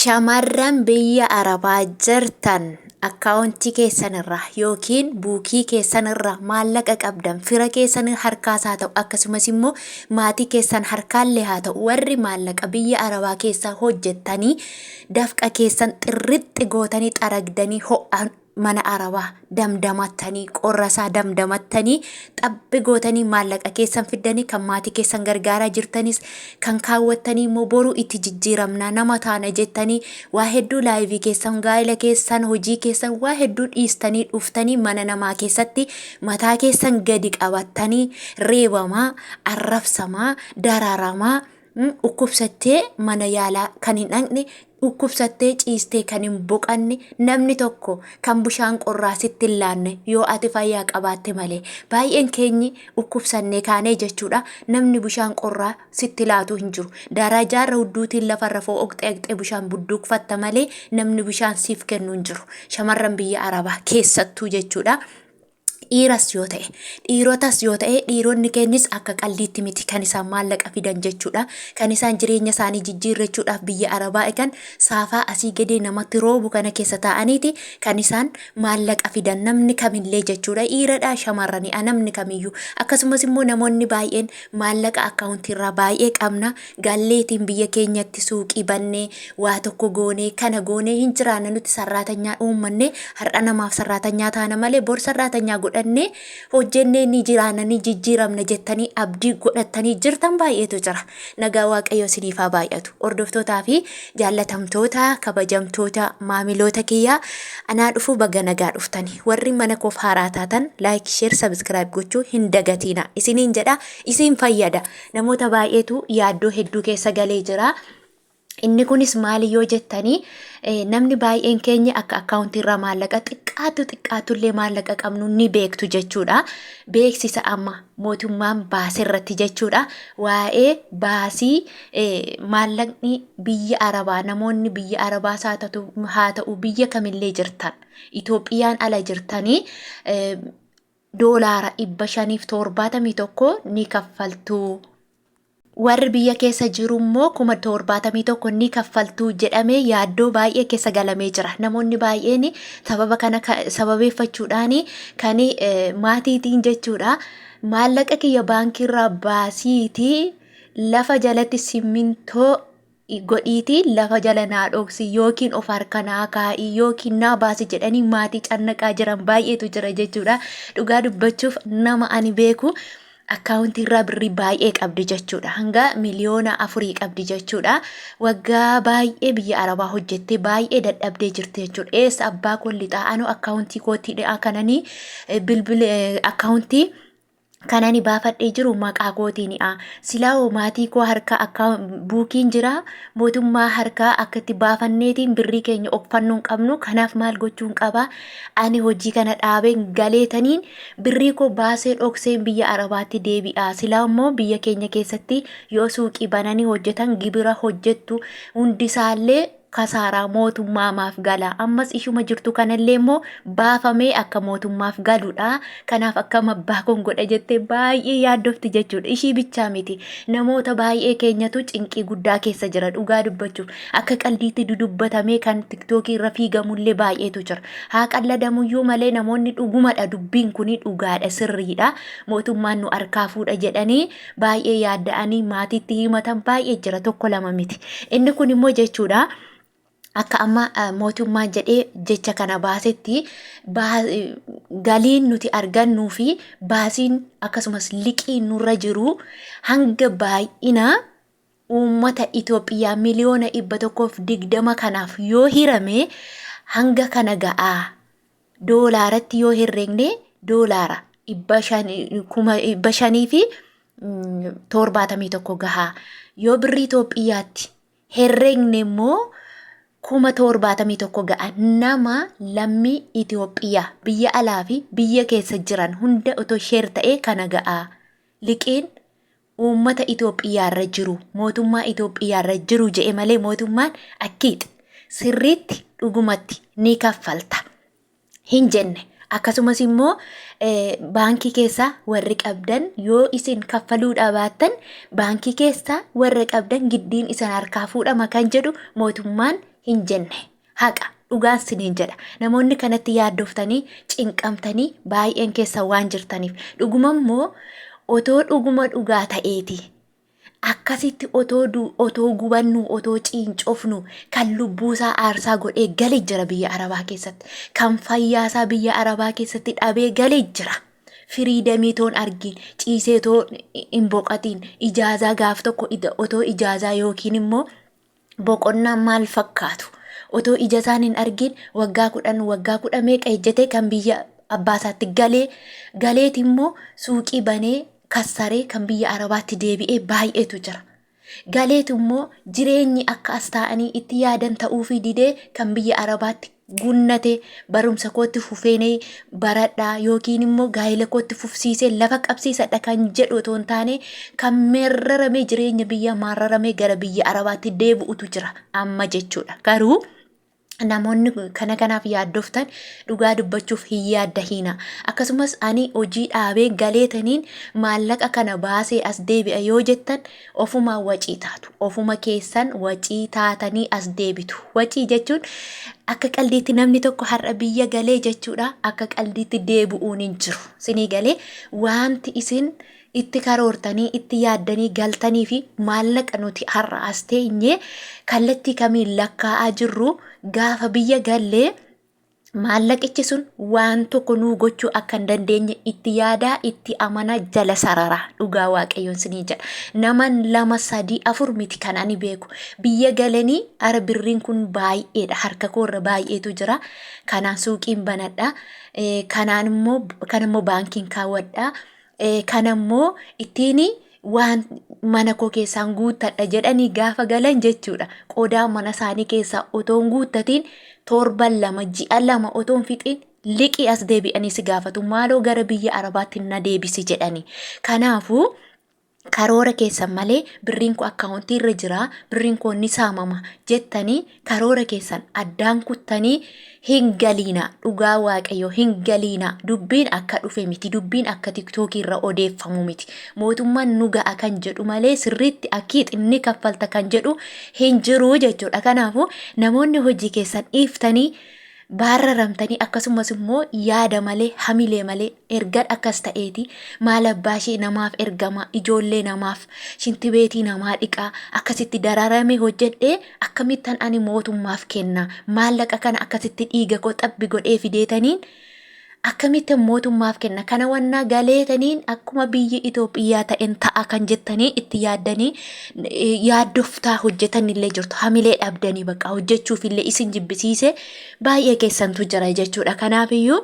Shamarraan Biyya Araba Jirtan akkaawuntii keessan irraa yookiin buukii keessan irraa maallaqa qabdan fira keessan harkaas haa ta'u akkasumas immoo maatii keessan harkaallee haa ta'u warri maallaqa biyya Arabaa keessaa hojjettanii dafqa keessan xirritti gootanii xaragdanii ho'an mana Arabaa damdamattanii qorrasaa damdamattanii xabbi gootanii maallaqa keessan fiddanii kan maatii keessan gargaaraa jirtanis kan kaawwattanii immoo boruu itti jijjiiramna nama taana jettanii waa hedduu laayivii keessan gaa'ela keessan hojii keessan waa hedduu dhiistanii dhuftanii mana namaa keessatti mataa keessan gadi qabattanii reebamaa arrabsamaa dararamaa ukkubsattee mana yaalaa kan hin dhaqne ukkubsattee ciistee kan hin boqanne namni tokko kan bishaan qorraa sitti hin laanne yoo ati fayyaa qabaatte malee baay'een keenyi ukkubsannee kaanee jechuudha namni bishaan qorraa sitti laatu hin jiru darajaarra hudduutiin lafarra fooqxee bishaan budduuqfatta malee namni bishaan siif kennu hin jiru shamarran biyya Arabaa keessattuu jechuudha. Dhiiras yoo ta'e dhiirotas yoo ta'e dhiironni keenyis akka qalliitti miti kan isaan maallaqa fidan jechuudha kan isaan jireenya isaanii jijjiirrachuudhaaf biyya Arabaa eegan saafaa asii gadee namatti roobu kana keessa taa'aniiti kan isaan maallaqa fidan namni kamillee jechuudha dhiiradhaa shamarranii namni kamiyyuu akkasumas immoo namoonni baay'een maallaqa akkaawuntii irraa baay'ee qabna galleetiin biyya keenyatti suuqii bannee waa tokko goonee kana goonee hin jiraanna nuti sarraatanyaa uummanne har'a namaaf sarraatanyaa taana malee bor sarraatanyaa godha hojjennee ni jiraanna ni jijjiiramna jettanii abdii godhattanii jirtan baay'eetu jira nagaa waaqayyo isiniif haa baay'atu hordoftootaa fi jaallatamtoota kabajamtoota maamiloota kiyyaa anaa dhufu baga nagaa dhuftanii warri mana koof haaraa taatan laayik sheer sabskiraayib gochuu hin dagatiina isiniin jedha isin fayyada namoota baay'eetu yaaddoo hedduu keessa galee jira. Inni kunis maali yoo jettanii namni baay'een keenya akka akkaawuntii irraa maallaqa xiqqaatullee maallaqa qabnu ni beektu jechuudha. Beeksisa amma mootummaan baasirratti jechuudha. Waa'ee baasii maallaqni biyya Arabaa namoonni biyya Arabaa haa ta'u biyya kamillee jirtan Itoophiyaan ala jirtanii doolaara 571 ni kaffaltu. Warri biyya keessa jiru immoo 71 ni kaffaltuu jedhamee yaaddoo baay'ee keessa galamee jira. Namoonni baay'een sababa kana sababeeffachuudhaan kan maatiitiin jechuudha. Maallaqa kiyya baankii irraa baasiitii lafa jalatti simmintoo godhiitii lafa jala naa dhoksi yookiin of harka naa kaa'ii yookiin naa baasi jedhanii maatii cannaqaa jiran baay'eetu jira jechuudha. Dhugaa dubbachuuf nama ani beeku. Akkaawuntii irraa birrii baay'ee qabdi jechuudha hanga miliyoona 4 qabdi jechuudha waggaa baay'ee biyya Arabaa hojjettee baay'ee dadhabdee jirti jechuudha eessa abbaa koo lixaa anoo akkaawuntii kootiidha kananii bilbila akkaawuntii kanani baafadhee jiru maqaa kootiinidha silaa maatii koo harka akka buukiin jira mootummaa harka akkatti baafanneetiin birrii keenya offannuun qabnu kanaaf maal gochuun qaba ani hojii kana dhaabeen galeetaniin birrii koo baasee dhokseen biyya Arabaatti deebi'a silaa immoo biyya keenya keessatti yoo suuqii bananii hojjetan gibira hojjettu hundisaallee kasaaraa mootummaaf gala ammas ishuma jirtu kanallee immoo baafamee akka mootummaaf galudha kanaaf akka abbaa koon godha jettee baay'ee yaaddofti jechuudha ishii bichaa miti namoota baay'ee keenyatu cinqii guddaa keessa jira dhugaa dubbachuuf akka qaldiitti dudubbatamee kan tiktookii irra fiigamullee baay'eetu jira haa qalladamuyyuu malee namoonni dhugumadha dubbiin kuni dhugaadha sirriidha mootummaan nu harkaa fuudha jedhanii baay'ee yaadda'anii maatiitti himatan baay'ee jira tokko lama miti inni kun immoo jechuudha. Akka amma mootummaan jedhee jecha kana baasetti galiin nuti argannuu fi baasiin akkasumas liqiin nurra jiru hanga baay'ina uummata Itoophiyaa miliyoona 120 kanaaf yoo hirame hanga kana ga'aa doolaaratti yoo herreegne doolaara 500 fi 71 gahaa yoo birrii Itoophiyaatti herreegne immoo 71 ga'a nama lammii Itoophiyaa biyya alaa fi biyya keessa jiran hunda otoo sheer ta'ee kana ga'a liqiin uummata Itoophiyaa irra jiru mootummaa Itoophiyaa irra jiru jedhe malee mootummaan akkiit sirriitti dhugumatti ni kaffalta hin jenne akkasumas immoo baankii keessa warri qabdan yoo isin kaffaluudha baattan baankii keessa warri qabdan giddiin isan harkaa fuudhama kan jedhu mootummaan hin jenne. Haqa dhugaan siniin jedha. Namoonni kanatti yaaddooftanii cinqamtanii baay'een keessa waan jirtaniif dhugumammoo otoo dhuguma dhugaa ta'eeti. Akkasitti otoo gubannu otoo ciincofnu kan lubbuusaa aarsaa godhee galee jira biyya Arabaa keessatti. Kan fayyaasaa biyya Arabaa keessatti dhabee galee jira. Firiidamii toon argin ciisee toon hin boqatiin ijaazaa gaaf tokko otoo ijaazaa yookiin immoo boqonnaa maal fakkaatu otoo ija isaan hin argin waggaa 10 meeqa ejjete kan biyya abbaasaatti galeet immoo suuqii banee kassaree kan biyya Arabaatti deebi'ee baay'eetu jira. Galeet immoo jireenyi akka as ta'anii itti yaadan ta'uufii didee kan biyya Arabaatti gunnate barumsa kootti fufeenee baradhaa yookiin immoo gaa'ela kootti fufsiisee lafa qabsiisadha kan jedhu otoo hin taane kan meerrarame jireenya biyya maarrarame gara biyya Arabaatti deebi'utu jira amma jechuudha. Garuu namoonni kanaaf yaaddoftan dhugaa dubbachuuf hin yaaddahina. Akkasumas ani hojii dhaabee galeetaniin maallaqa kana baasee as deebi'a yoo jettan ofuma wacii taatu. Ofuma keessan wacii taatanii as deebitu. Wacii jechuun akka qaldiitti namni tokko har'a biyya galee jechuudha. Akka qaldiitti deebi'uun hin jiru. Sinii galee wanti isin itti karoortanii itti yaaddanii galtanii fi maallaqa nuti har'a as teenye kallattii kamiin lakkaa'aa jirru gaafa biyya gallee maallaqichi sun waan tokko nuu gochuu akka hin dandeenye itti yaadaa itti amana jala sarara. Dhugaa waaqayyoon sinii jedha. Nama 2, 3, 4 miti kan ani beeku biyya galanii ara birriin kun baay'eedha. Harka koorra baay'eetu jira. Kanaan suuqiin banadha. Kanaan immoo baankiin kaawwadha. Kanammoo ittiin waan mana koo keessaan guuttadha jedhanii gaafa galan jechuudha. Qodaa mana isaanii keessaa otoon guuttatiin 7, 2, ji'a 2 otoon fixiin liqii as deebi'anii si gaafatu. Maaloo gara biyya Arabaatti na deebisi jedhanii. Kanaafuu karoora keessan malee birriin koo akkaawuntii irra jira, birriin koo ni saamama jettanii karoora keessan addaan kuttanii hin galiina. Dhugaa waaqayyoo hin galiina. Dubbiin akka dhufe miti. Dubbiin akka tiktookii irra odeeffamu miti. Mootummaan nu ga'a kan jedhu malee sirriitti akkii xinni kaffalta kan jedhu hin jiru jechuudha. Kanaafuu namoonni hojii keessan dhiiftanii baararamtanii akkasumas immoo yaada malee hamilee malee ergan akkas ta'eeti maal abbaashee namaaf ergama ijoollee namaaf shintibeetii namaa dhiqaa akkasitti dararame hojjedhee akkamittan ani mootummaaf kenna maallaqa kana akkasitti dhiiga koo xabbi godhee fideetaniin akkamitti mootummaaf kenna kana wannaa galeetaniin akkuma biyyi Itoophiyaa ta'en ta'a kan jettanii itti yaaddanii yaaddoftaa hojjetanillee jirtu hamilee dhabdanii baqa hojjechuufillee isin jibbisiise baay'ee keessantu jira jechuudha. Kanaafiyyuu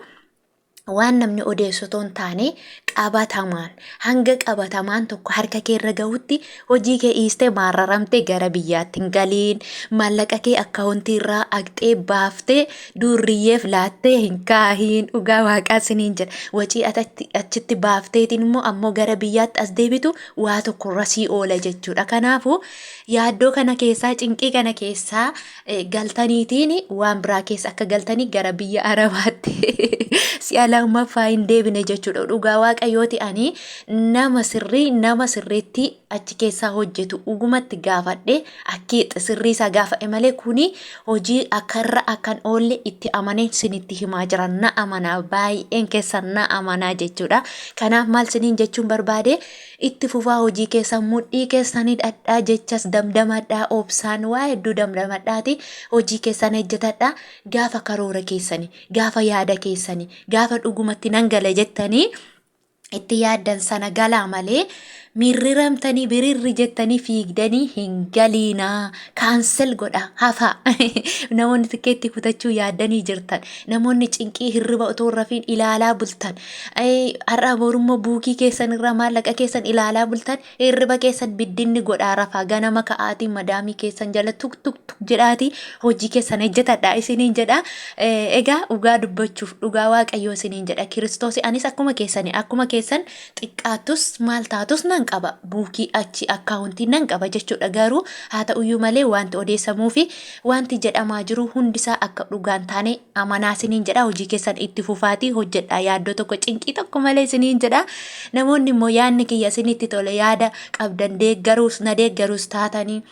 waan namni odeessotoon taane qabatamaan hanga qabatamaan tokko harka kee irra gahutti hojii kee dhiistee maararamtee gara biyyaatti hin galiin maallaqa kee akkaawuntii irraa aqxee baaftee durriyyeef laattee hin kaahiin. Dhugaa waaqaa siniin jedha. Wacii achitti baafteetiin immoo ammoo gara biyyaatti as deebitu waa tokko irra sii oola jechuudha. Kanaafuu yaaddoo kana keessaa cinqii kana keessaa galtaniitiin waan biraa keessa akka galtanii gara biyya Arabaatti si'ala lammaffaa hin deebine jechuudha. Dhugaa waaqayyooti ani nama sirriitti achi keessaa hojjetu dhugumatti gaafadhe akkiitti sirrii isaa gaafadhe malee kuni hojii akkarra akkan oolle itti amaneen sinitti himaa jiran na amanaa baay'een keessan na amanaa jechuudha. Kanaaf maal siniin jechuun barbaade itti fufaa hojii keessan mudhii keessanii dhadhaa jechas damdamadhaa obsaan waa hedduu damdamadhaati hojii keessan ejjetadhaa gaafa karoora keessanii gaafa yaada keessanii gaafa dhugumatti nan gala jettanii itti yaaddan sana galaa malee mirriramtanii birirri jettanii fiigdanii hin galiinaa kaansel godha hafa. Namoonni tikeetti kutachuu yaaddanii jirtan namoonni cinqii hirriba otoo rafiin ilaalaa bultan har'a borummoo buukii keessan irraa maallaqa keessan ilaalaa bultan hirriba keessan biddinni godhaa rafaa ganama ka'aatii madaamii keessan jala tuk jedhaati hojii keessan ejjetadha isiniin jedha. Egaa dhugaa dubbachuuf dhugaa waaqayyoo isiniin jedha. Kiristoos anis akkuma keessan xiqqaattus maal taatus nan qaba buukii achi akkaawuntii nan qaba jechuudha. Garuu haa ta'uyyuu malee wanti odeessamuu fi wanti jedhamaa jiru hundisaa akka dhugaan taane amanaa isiniin jedha. Hojii keessan itti fufaatii hojjedha yaaddoo tokko cinqii tokko malee isiniin jedha. Namoonni immoo yaadni kiyya isinitti tole yaada qabdan deeggaruus na deeggaruus taatanii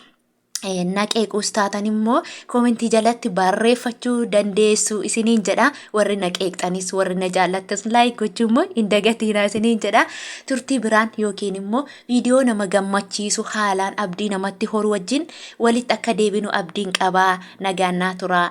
naqeequus taatan immoo koomentii jalatti barreeffachuu dandeessu isiniin jedha. Warri naqeeqxanis warri na jaallattas laayik gochuu immoo hin dagatiina isiniin jedha. Turtii biraan yookiin immoo viidiyoo nama gammachiisu haalaan abdii namatti horu wajjin walitti akka deebinu abdiin qabaa. Nagaannaa turaa.